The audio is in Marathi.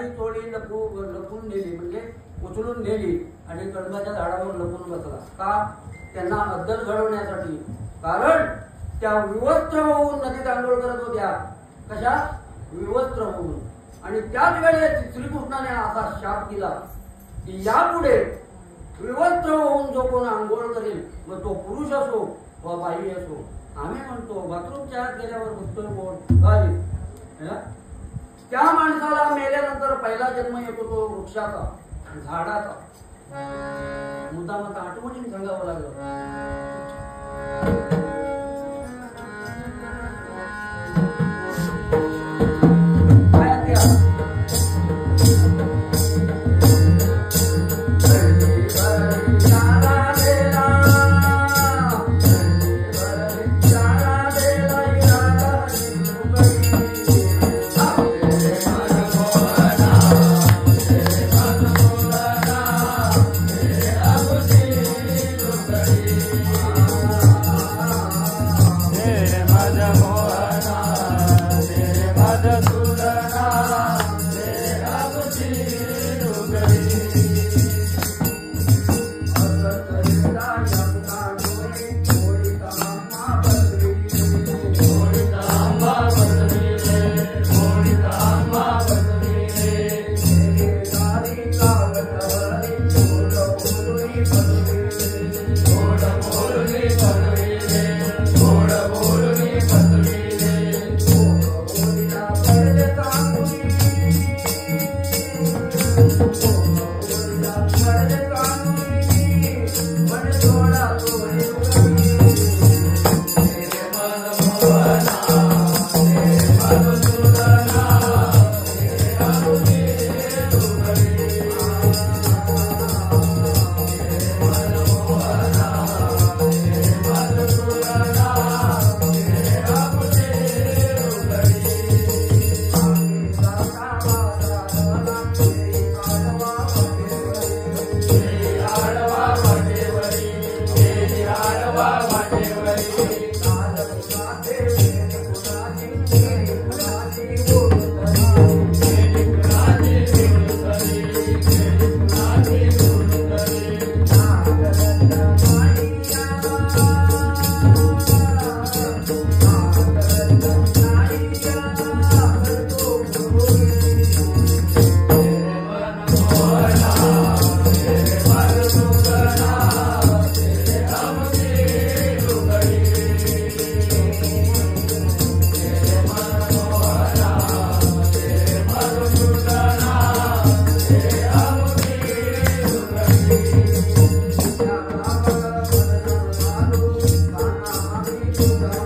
साडी चोळी लपून नेली, म्हणजे उचलून नेली आणि कडबाच्या झाडावर लपून बसला. का? त्यांना अद्दल घडवण्यासाठी. कारण त्या विवस्त्र होऊन नदीत आंघोळ करत होत्या. कशा? विवस्त्र होऊन. आणि त्याच वेळेस श्रीकृष्णाने असा शाप दिला की यापुढे विवस्त्र होऊन जो कोण आंघोळ करेल, मग तो पुरुष असो व बाई असो, आम्ही म्हणतो बाथरूमच्या आत गेल्यावर बघतोय कोण, त्या माणसाला मेल्यानंतर पहिला जन्म येतो तो वृक्षाचा, झाडाचा. मुद्दाम आता आठवणीने सांगावं लागलं. Thank you.